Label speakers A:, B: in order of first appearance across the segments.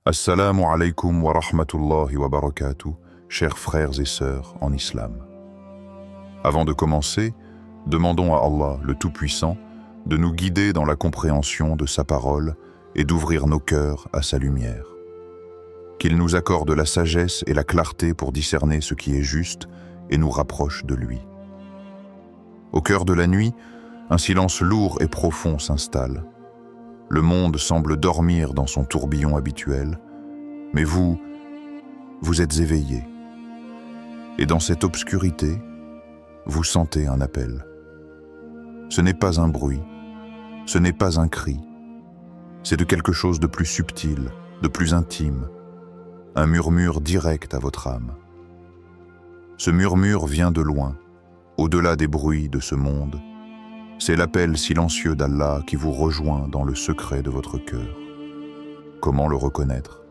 A: Assalamu alaikum wa rahmatullahi wa barakatuh, chers frères et sœurs en islam. Avant de commencer, demandons à Allah, le Tout-Puissant, de nous guider dans la compréhension de sa parole et d'ouvrir nos cœurs à sa lumière. Qu'il nous accorde la sagesse et la clarté pour discerner ce qui est juste et nous rapproche de lui. Au cœur de la nuit, un silence lourd et profond s'installe. Le monde semble dormir dans son tourbillon habituel, mais vous êtes éveillés. Et dans cette obscurité, vous sentez un appel. Ce n'est pas un bruit, ce n'est pas un cri, c'est de quelque chose de plus subtil, de plus intime, un murmure direct à votre âme. Ce murmure vient de loin, au-delà des bruits de ce monde. C'est l'appel silencieux d'Allah qui vous rejoint dans le secret de votre cœur. Comment le reconnaître?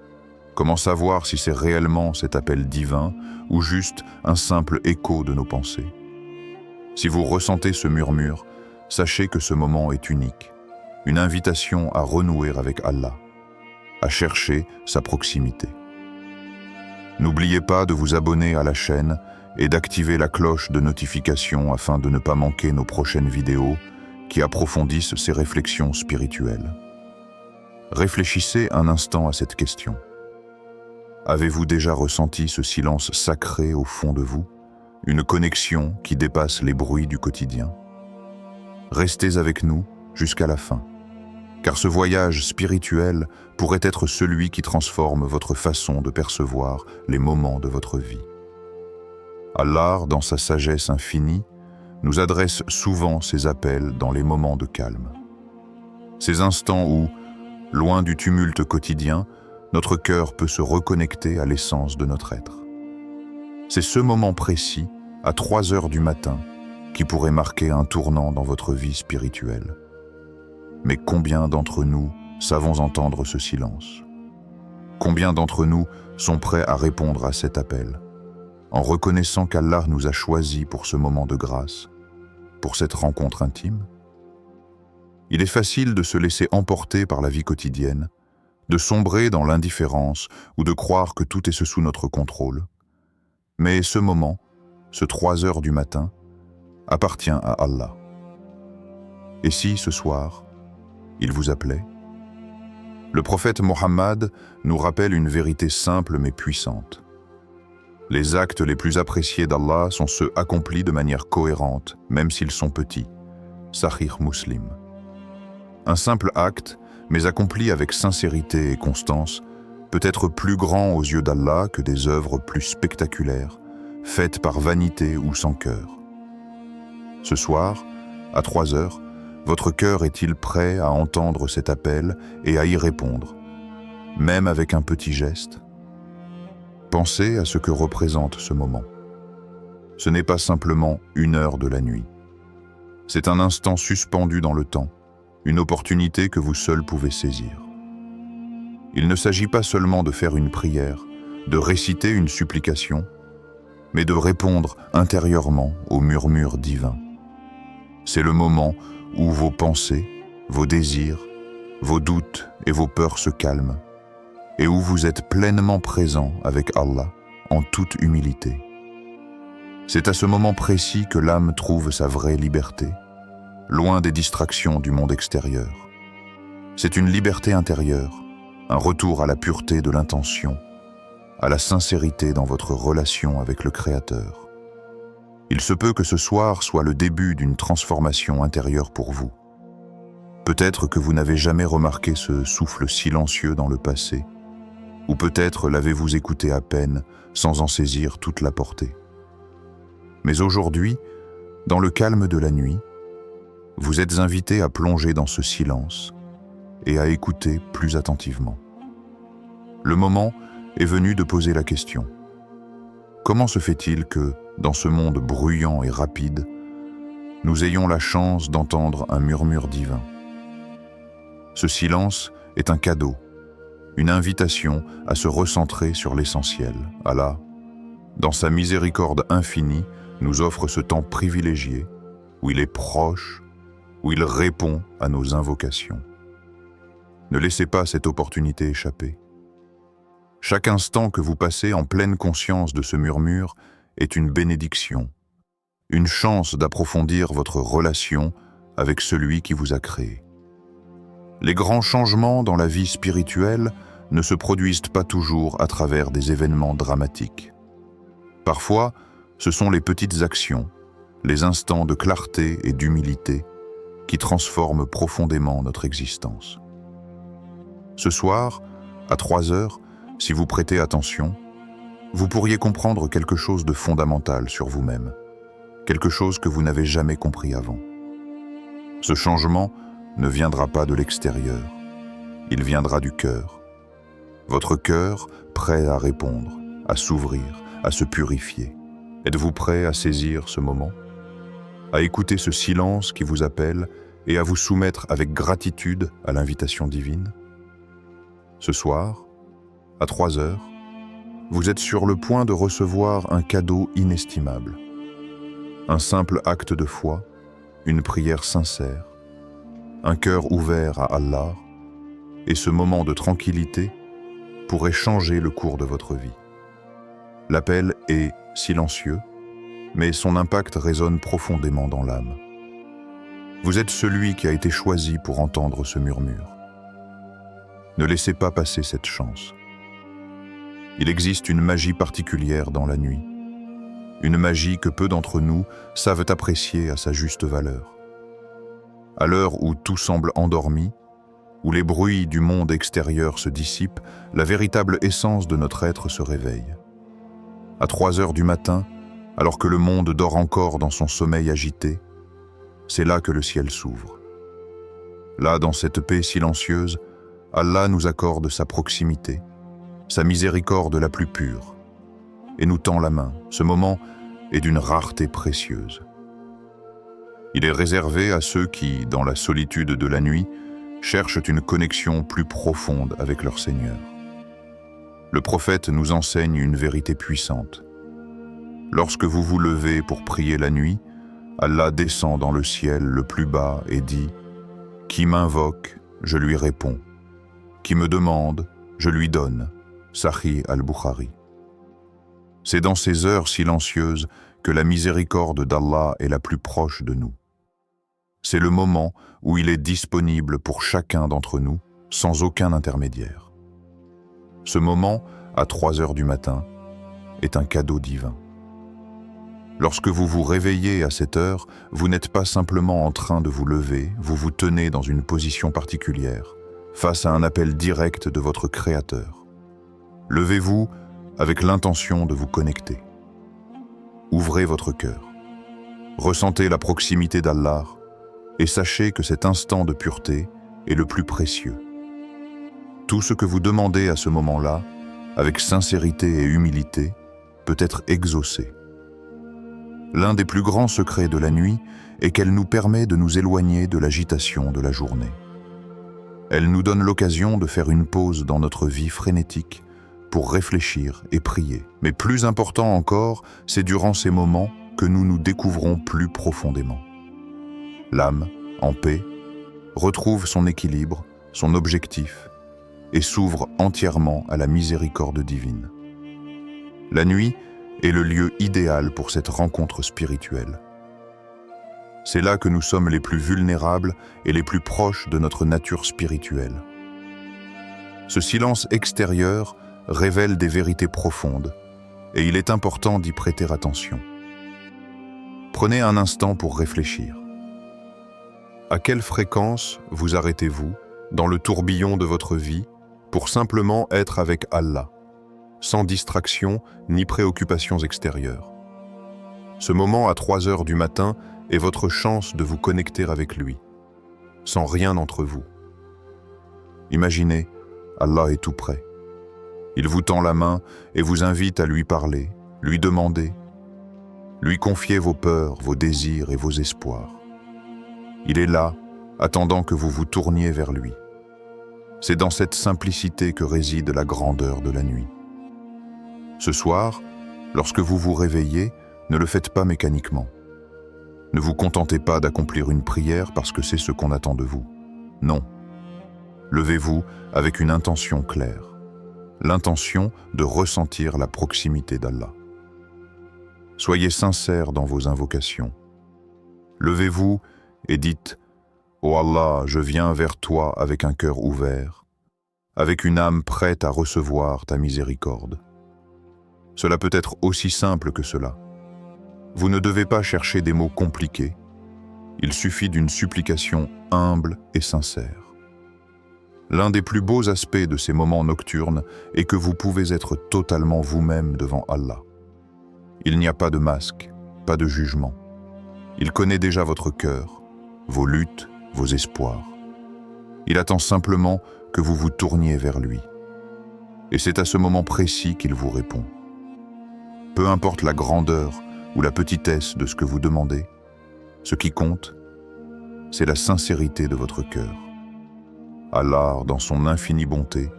A: Comment savoir si c'est réellement cet appel divin ou juste un simple écho de nos pensées? Si vous ressentez ce murmure, sachez que ce moment est unique, une invitation à renouer avec Allah, à chercher sa proximité. N'oubliez pas de vous abonner à la chaîne et d'activer la cloche de notification afin de ne pas manquer nos prochaines vidéos qui approfondissent ces réflexions spirituelles. Réfléchissez un instant à cette question. Avez-vous déjà ressenti ce silence sacré au fond de vous, une connexion qui dépasse les bruits du quotidien? Restez avec nous jusqu'à la fin, car ce voyage spirituel pourrait être celui qui transforme votre façon de percevoir les moments de votre vie. Allah, dans sa sagesse infinie, nous adresse souvent ses appels dans les moments de calme. Ces instants où, loin du tumulte quotidien, notre cœur peut se reconnecter à l'essence de notre être. C'est ce moment précis, à 3 heures du matin, qui pourrait marquer un tournant dans votre vie spirituelle. Mais combien d'entre nous savons entendre ce silence? Combien d'entre nous sont prêts à répondre à cet appel, en reconnaissant qu'Allah nous a choisis pour ce moment de grâce, pour cette rencontre intime? Il est facile de se laisser emporter par la vie quotidienne, de sombrer dans l'indifférence ou de croire que tout est sous notre contrôle. Mais ce moment, ce 3 heures du matin, appartient à Allah. Et si, ce soir, il vous appelait? Le prophète Mohammed nous rappelle une vérité simple mais puissante. Les actes les plus appréciés d'Allah sont ceux accomplis de manière cohérente, même s'ils sont petits. Sahih Muslim. Un simple acte, mais accompli avec sincérité et constance, peut être plus grand aux yeux d'Allah que des œuvres plus spectaculaires, faites par vanité ou sans cœur. Ce soir, à 3 heures, votre cœur est-il prêt à entendre cet appel et à y répondre, même avec un petit geste? Pensez à ce que représente ce moment. Ce n'est pas simplement 1 heure de la nuit. C'est un instant suspendu dans le temps, une opportunité que vous seul pouvez saisir. Il ne s'agit pas seulement de faire une prière, de réciter une supplication, mais de répondre intérieurement au murmure divin. C'est le moment où vos pensées, vos désirs, vos doutes et vos peurs se calment, et où vous êtes pleinement présent avec Allah en toute humilité. C'est à ce moment précis que l'âme trouve sa vraie liberté, loin des distractions du monde extérieur. C'est une liberté intérieure, un retour à la pureté de l'intention, à la sincérité dans votre relation avec le Créateur. Il se peut que ce soir soit le début d'une transformation intérieure pour vous. Peut-être que vous n'avez jamais remarqué ce souffle silencieux dans le passé, ou peut-être l'avez-vous écouté à peine, sans en saisir toute la portée. Mais aujourd'hui, dans le calme de la nuit, vous êtes invité à plonger dans ce silence et à écouter plus attentivement. Le moment est venu de poser la question. Comment se fait-il que, dans ce monde bruyant et rapide, nous ayons la chance d'entendre un murmure divin? Ce silence est un cadeau, une invitation à se recentrer sur l'essentiel. Allah, dans sa miséricorde infinie, nous offre ce temps privilégié où il est proche, où il répond à nos invocations. Ne laissez pas cette opportunité échapper. Chaque instant que vous passez en pleine conscience de ce murmure est une bénédiction, une chance d'approfondir votre relation avec celui qui vous a créé. Les grands changements dans la vie spirituelle ne se produisent pas toujours à travers des événements dramatiques. Parfois, ce sont les petites actions, les instants de clarté et d'humilité qui transforment profondément notre existence. Ce soir, à 3 heures, si vous prêtez attention, vous pourriez comprendre quelque chose de fondamental sur vous-même, quelque chose que vous n'avez jamais compris avant. Ce changement ne viendra pas de l'extérieur, il viendra du cœur. Votre cœur prêt à répondre, à s'ouvrir, à se purifier. Êtes-vous prêt à saisir ce moment? À écouter ce silence qui vous appelle et à vous soumettre avec gratitude à l'invitation divine? Ce soir, à 3 heures, vous êtes sur le point de recevoir un cadeau inestimable. Un simple acte de foi, une prière sincère, un cœur ouvert à Allah, et ce moment de tranquillité pourrait changer le cours de votre vie. L'appel est silencieux, mais son impact résonne profondément dans l'âme. Vous êtes celui qui a été choisi pour entendre ce murmure. Ne laissez pas passer cette chance. Il existe une magie particulière dans la nuit, une magie que peu d'entre nous savent apprécier à sa juste valeur. À l'heure où tout semble endormi, où les bruits du monde extérieur se dissipent, la véritable essence de notre être se réveille. À 3 heures du matin, alors que le monde dort encore dans son sommeil agité, c'est là que le ciel s'ouvre. Là, dans cette paix silencieuse, Allah nous accorde sa proximité, sa miséricorde la plus pure, et nous tend la main. Ce moment est d'une rareté précieuse. Il est réservé à ceux qui, dans la solitude de la nuit, cherchent une connexion plus profonde avec leur Seigneur. Le prophète nous enseigne une vérité puissante. Lorsque vous vous levez pour prier la nuit, Allah descend dans le ciel le plus bas et dit « Qui m'invoque, je lui réponds. Qui me demande, je lui donne. » Sahih al-Bukhari. C'est dans ces heures silencieuses que la miséricorde d'Allah est la plus proche de nous. C'est le moment où il est disponible pour chacun d'entre nous, sans aucun intermédiaire. Ce moment, à 3 heures du matin, est un cadeau divin. Lorsque vous vous réveillez à cette heure, vous n'êtes pas simplement en train de vous lever, vous vous tenez dans une position particulière, face à un appel direct de votre Créateur. Levez-vous avec l'intention de vous connecter. Ouvrez votre cœur. Ressentez la proximité d'Allah et sachez que cet instant de pureté est le plus précieux. Tout ce que vous demandez à ce moment-là, avec sincérité et humilité, peut être exaucé. L'un des plus grands secrets de la nuit est qu'elle nous permet de nous éloigner de l'agitation de la journée. Elle nous donne l'occasion de faire une pause dans notre vie frénétique pour réfléchir et prier. Mais plus important encore, c'est durant ces moments que nous nous découvrons plus profondément. L'âme, en paix, retrouve son équilibre, son objectif, et s'ouvre entièrement à la miséricorde divine. La nuit est le lieu idéal pour cette rencontre spirituelle. C'est là que nous sommes les plus vulnérables et les plus proches de notre nature spirituelle. Ce silence extérieur révèle des vérités profondes, et il est important d'y prêter attention. Prenez un instant pour réfléchir. À quelle fréquence vous arrêtez-vous dans le tourbillon de votre vie pour simplement être avec Allah, sans distraction ni préoccupations extérieures? Ce moment à 3 heures du matin est votre chance de vous connecter avec lui, sans rien entre vous. Imaginez, Allah est tout près. Il vous tend la main et vous invite à lui parler, lui demander, lui confier vos peurs, vos désirs et vos espoirs. Il est là, attendant que vous vous tourniez vers lui. C'est dans cette simplicité que réside la grandeur de la nuit. Ce soir, lorsque vous vous réveillez, ne le faites pas mécaniquement. Ne vous contentez pas d'accomplir une prière parce que c'est ce qu'on attend de vous. Non. Levez-vous avec une intention claire. l'intention de ressentir la proximité d'Allah. Soyez sincères dans vos invocations. Levez-vous et dites « Ô Allah, je viens vers toi avec un cœur ouvert, avec une âme prête à recevoir ta miséricorde. » Cela peut être aussi simple que cela. Vous ne devez pas chercher des mots compliqués. Il suffit d'une supplication humble et sincère. L'un des plus beaux aspects de ces moments nocturnes est que vous pouvez être totalement vous-même devant Allah. Il n'y a pas de masque, pas de jugement. Il connaît déjà votre cœur, vos luttes, vos espoirs. Il attend simplement que vous vous tourniez vers lui. Et c'est à ce moment précis qu'il vous répond. Peu importe la grandeur ou la petitesse de ce que vous demandez, ce qui compte, c'est la sincérité de votre cœur. Allah, dans son infinie bonté,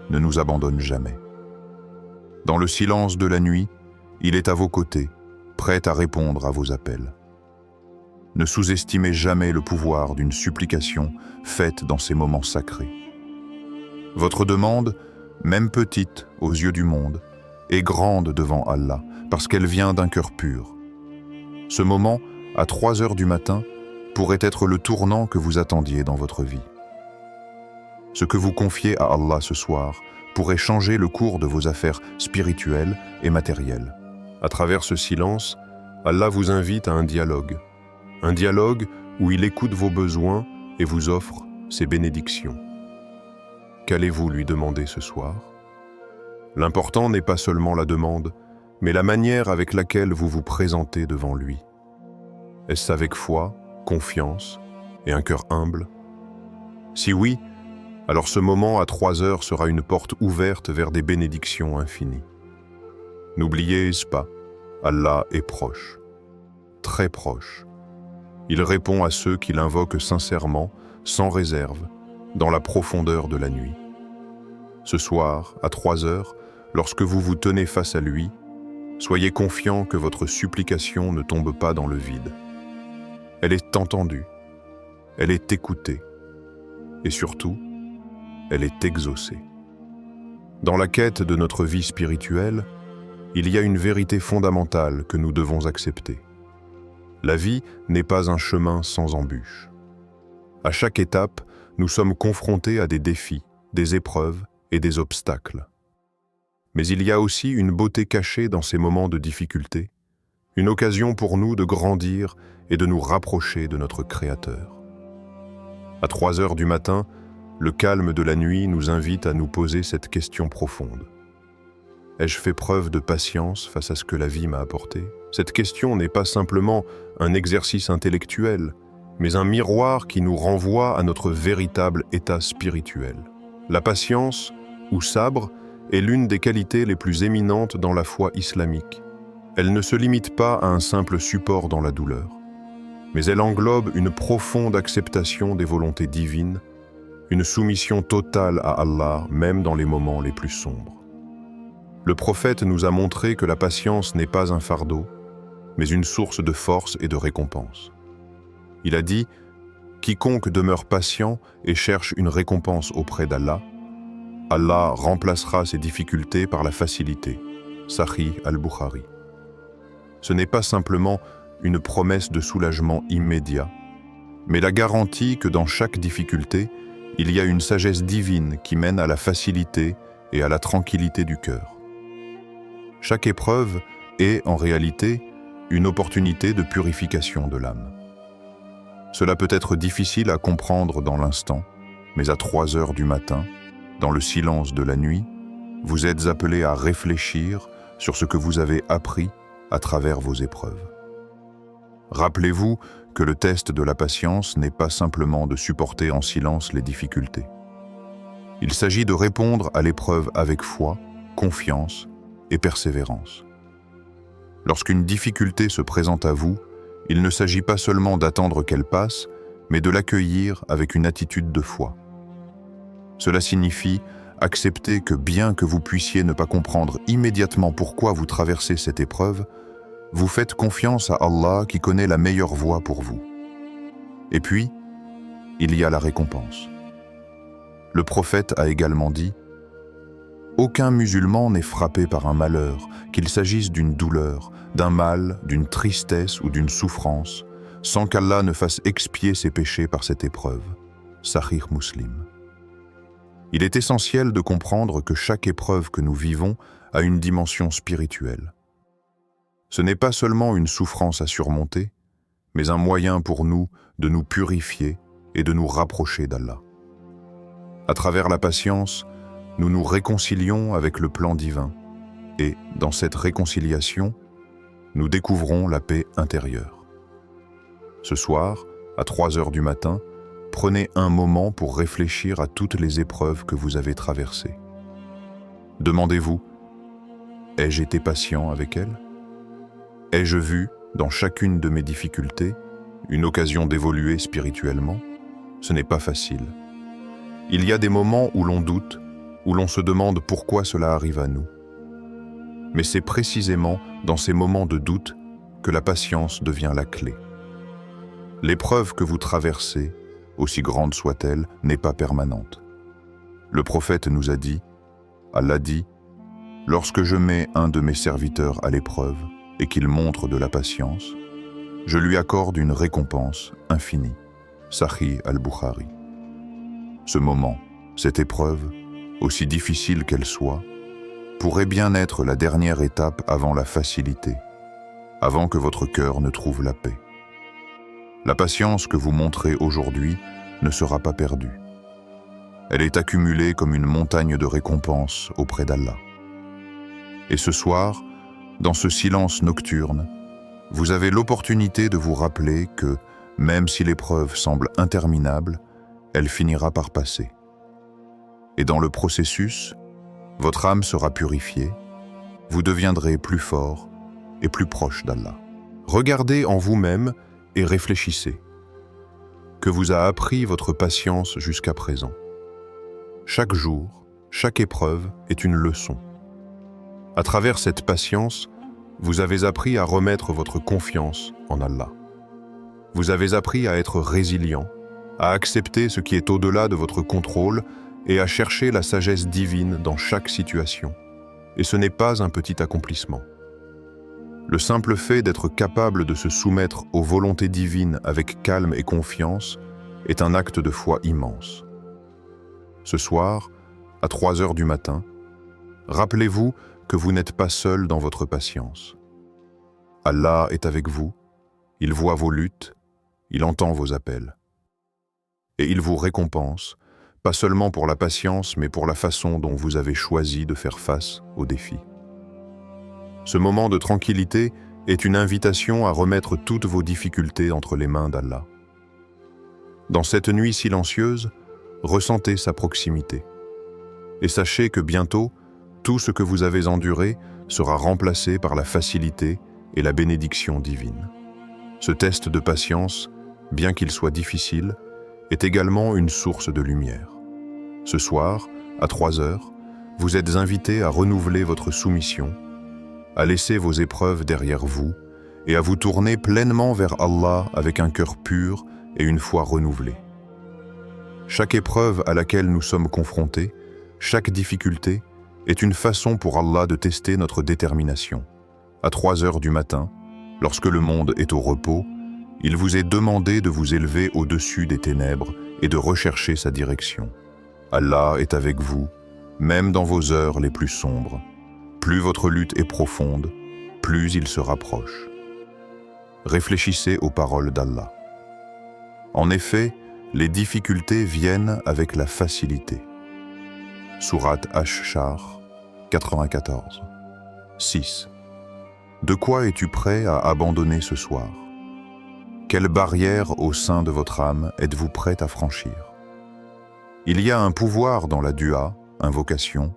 A: ne nous abandonne jamais. Dans le silence de la nuit, il est à vos côtés, prêt à répondre à vos appels. Ne sous-estimez jamais le pouvoir d'une supplication faite dans ces moments sacrés. Votre demande, même petite aux yeux du monde, est grande devant Allah parce qu'elle vient d'un cœur pur. Ce moment, à 3 heures du matin, pourrait être le tournant que vous attendiez dans votre vie. Ce que vous confiez à Allah ce soir pourrait changer le cours de vos affaires spirituelles et matérielles. À travers ce silence, Allah vous invite à un dialogue où il écoute vos besoins et vous offre ses bénédictions. Qu'allez-vous lui demander ce soir? L'important n'est pas seulement la demande, mais la manière avec laquelle vous vous présentez devant lui. Est-ce avec foi, confiance et un cœur humble? Si oui, alors ce moment à 3 heures sera une porte ouverte vers des bénédictions infinies. N'oubliez pas, Allah est proche, très proche. Il répond à ceux qui l'invoquent sincèrement, sans réserve, dans la profondeur de la nuit. Ce soir, à 3 heures, lorsque vous vous tenez face à lui, soyez confiants que votre supplication ne tombe pas dans le vide. Elle est entendue, elle est écoutée, et surtout, elle est exaucée. Dans la quête de notre vie spirituelle, il y a une vérité fondamentale que nous devons accepter. La vie n'est pas un chemin sans embûches. À chaque étape, nous sommes confrontés à des défis, des épreuves et des obstacles. Mais il y a aussi une beauté cachée dans ces moments de difficulté, une occasion pour nous de grandir et de nous rapprocher de notre Créateur. À 3 heures du matin, le calme de la nuit nous invite à nous poser cette question profonde. Ai-je fait preuve de patience face à ce que la vie m'a apporté? Cette question n'est pas simplement un exercice intellectuel, mais un miroir qui nous renvoie à notre véritable état spirituel. La patience, ou sabre, est l'une des qualités les plus éminentes dans la foi islamique. Elle ne se limite pas à un simple support dans la douleur, mais elle englobe une profonde acceptation des volontés divines, une soumission totale à Allah, même dans les moments les plus sombres. Le prophète nous a montré que la patience n'est pas un fardeau, mais une source de force et de récompense. Il a dit « Quiconque demeure patient et cherche une récompense auprès d'Allah, Allah remplacera ses difficultés par la facilité. » Sahih al-Bukhari. Ce n'est pas simplement une promesse de soulagement immédiat, mais la garantie que dans chaque difficulté, il y a une sagesse divine qui mène à la facilité et à la tranquillité du cœur. Chaque épreuve est, en réalité, une opportunité de purification de l'âme. Cela peut être difficile à comprendre dans l'instant, mais à 3 heures du matin, dans le silence de la nuit, vous êtes appelés à réfléchir sur ce que vous avez appris à travers vos épreuves. Rappelez-vous que le test de la patience n'est pas simplement de supporter en silence les difficultés. Il s'agit de répondre à l'épreuve avec foi, confiance et persévérance. Lorsqu'une difficulté se présente à vous, il ne s'agit pas seulement d'attendre qu'elle passe, mais de l'accueillir avec une attitude de foi. Cela signifie accepter que bien que vous puissiez ne pas comprendre immédiatement pourquoi vous traversez cette épreuve, vous faites confiance à Allah qui connaît la meilleure voie pour vous. Et puis, il y a la récompense. Le prophète a également dit « Aucun musulman n'est frappé par un malheur, qu'il s'agisse d'une douleur, d'un mal, d'une tristesse ou d'une souffrance, sans qu'Allah ne fasse expier ses péchés par cette épreuve. Sahih Muslim. Il est essentiel de comprendre que chaque épreuve que nous vivons a une dimension spirituelle. Ce n'est pas seulement une souffrance à surmonter, mais un moyen pour nous de nous purifier et de nous rapprocher d'Allah. À travers la patience, nous nous réconcilions avec le plan divin et, dans cette réconciliation, nous découvrons la paix intérieure. Ce soir, à 3 heures du matin, prenez un moment pour réfléchir à toutes les épreuves que vous avez traversées. Demandez-vous, ai-je été patient avec elles? Ai-je vu, dans chacune de mes difficultés, une occasion d'évoluer spirituellement? Ce n'est pas facile. Il y a des moments où l'on doute, où l'on se demande pourquoi cela arrive à nous. Mais c'est précisément dans ces moments de doute que la patience devient la clé. L'épreuve que vous traversez, aussi grande soit-elle, n'est pas permanente. Le prophète nous a dit, Allah dit, « Lorsque je mets un de mes serviteurs à l'épreuve et qu'il montre de la patience, je lui accorde une récompense infinie. » Sahih al-Bukhari. Ce moment, cette épreuve, aussi difficile qu'elle soit, pourrait bien être la dernière étape avant la facilité, avant que votre cœur ne trouve la paix. La patience que vous montrez aujourd'hui ne sera pas perdue. Elle est accumulée comme une montagne de récompenses auprès d'Allah. Et ce soir, dans ce silence nocturne, vous avez l'opportunité de vous rappeler que, même si l'épreuve semble interminable, elle finira par passer. Et dans le processus, votre âme sera purifiée, vous deviendrez plus fort et plus proche d'Allah. Regardez en vous-même et réfléchissez. Que vous a appris votre patience jusqu'à présent? Chaque jour, chaque épreuve est une leçon. À travers cette patience, vous avez appris à remettre votre confiance en Allah. Vous avez appris à être résilient, à accepter ce qui est au-delà de votre contrôle et à chercher la sagesse divine dans chaque situation. Et ce n'est pas un petit accomplissement. Le simple fait d'être capable de se soumettre aux volontés divines avec calme et confiance est un acte de foi immense. Ce soir, à 3 heures du matin, rappelez-vous que vous n'êtes pas seul dans votre patience. Allah est avec vous, il voit vos luttes, il entend vos appels. Et il vous récompense, pas seulement pour la patience, mais pour la façon dont vous avez choisi de faire face aux défis. Ce moment de tranquillité est une invitation à remettre toutes vos difficultés entre les mains d'Allah. Dans cette nuit silencieuse, ressentez sa proximité. Et sachez que bientôt, tout ce que vous avez enduré sera remplacé par la facilité et la bénédiction divine. Ce test de patience, bien qu'il soit difficile, est également une source de lumière. Ce soir, à 3 heures, vous êtes invités à renouveler votre soumission, à laisser vos épreuves derrière vous et à vous tourner pleinement vers Allah avec un cœur pur et une foi renouvelée. Chaque épreuve à laquelle nous sommes confrontés, chaque difficulté, est une façon pour Allah de tester notre détermination. À 3 heures du matin, lorsque le monde est au repos, il vous est demandé de vous élever au-dessus des ténèbres et de rechercher sa direction. Allah est avec vous, même dans vos heures les plus sombres. Plus votre lutte est profonde, plus il se rapproche. Réfléchissez aux paroles d'Allah. En effet, les difficultés viennent avec la facilité. Sourate Ash-Shar 94. 6. De quoi es-tu prêt à abandonner ce soir? Quelle barrière au sein de votre âme êtes-vous prêt à franchir? Il y a un pouvoir dans la dua, invocation,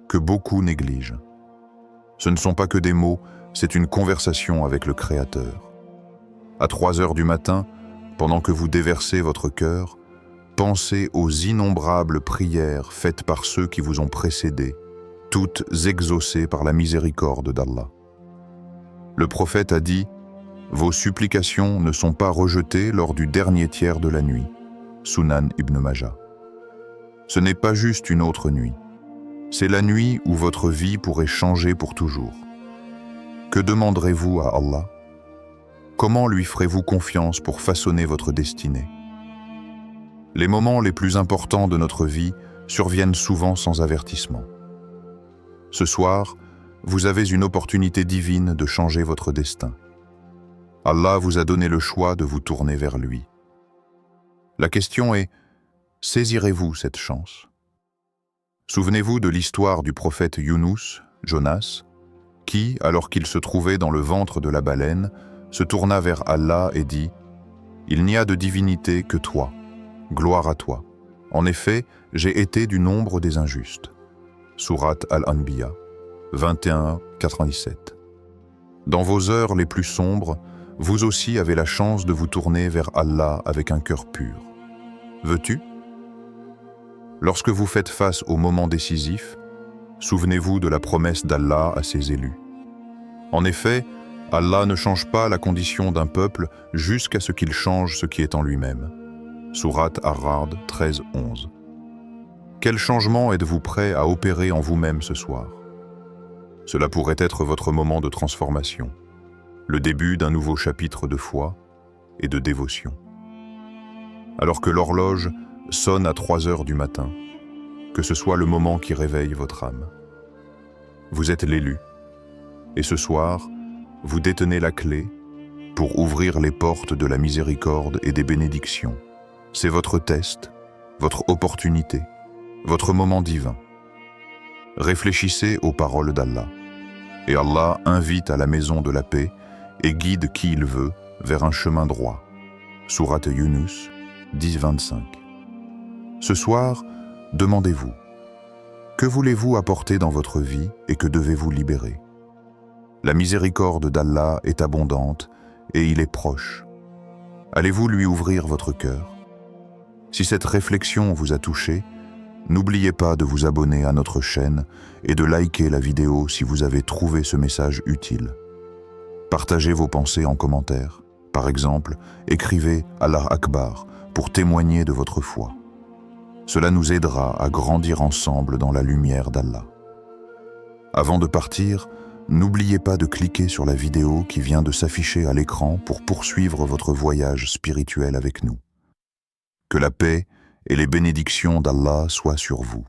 A: que beaucoup négligent. Ce ne sont pas que des mots, c'est une conversation avec le Créateur. À 3 heures du matin, pendant que vous déversez votre cœur, pensez aux innombrables prières faites par ceux qui vous ont précédés, toutes exaucées par la miséricorde d'Allah. Le prophète a dit « Vos supplications ne sont pas rejetées lors du dernier tiers de la nuit. » Sunan Ibn Majah. Ce n'est pas juste une autre nuit. C'est la nuit où votre vie pourrait changer pour toujours. Que demanderez-vous à Allah? Comment lui ferez-vous confiance pour façonner votre destinée? Les moments les plus importants de notre vie surviennent souvent sans avertissement. Ce soir, vous avez une opportunité divine de changer votre destin. Allah vous a donné le choix de vous tourner vers lui. La question est, saisirez-vous cette chance? Souvenez-vous de l'histoire du prophète Younous, Jonas, qui, alors qu'il se trouvait dans le ventre de la baleine, se tourna vers Allah et dit « Il n'y a de divinité que toi, gloire à toi. En effet, j'ai été du nombre des injustes. » Sourate Al-Anbiya, 21-97. Dans vos heures les plus sombres, vous aussi avez la chance de vous tourner vers Allah avec un cœur pur. Veux-tu? Lorsque vous faites face au moment décisif, souvenez-vous de la promesse d'Allah à ses élus. En effet, Allah ne change pas la condition d'un peuple jusqu'à ce qu'il change ce qui est en lui-même. Sourate Ar-Ra'd 13-11. Quel changement êtes-vous prêt à opérer en vous-même ce soir? Cela pourrait être votre moment de transformation, le début d'un nouveau chapitre de foi et de dévotion. Alors que l'horloge sonne à 3 heures du matin, que ce soit le moment qui réveille votre âme. Vous êtes l'élu, et ce soir, vous détenez la clé pour ouvrir les portes de la miséricorde et des bénédictions. C'est votre test, votre opportunité, votre moment divin. Réfléchissez aux paroles d'Allah, et Allah invite à la maison de la paix et guide qui il veut vers un chemin droit. Sourate Younous 10-25. Ce soir, demandez-vous, que voulez-vous apporter dans votre vie et que devez-vous libérer? La miséricorde d'Allah est abondante et il est proche. Allez-vous lui ouvrir votre cœur? Si cette réflexion vous a touché, n'oubliez pas de vous abonner à notre chaîne et de liker la vidéo si vous avez trouvé ce message utile. Partagez vos pensées en commentaire. Par exemple, écrivez Allah Akbar pour témoigner de votre foi. Cela nous aidera à grandir ensemble dans la lumière d'Allah. Avant de partir, n'oubliez pas de cliquer sur la vidéo qui vient de s'afficher à l'écran pour poursuivre votre voyage spirituel avec nous. Que la paix et les bénédictions d'Allah soient sur vous.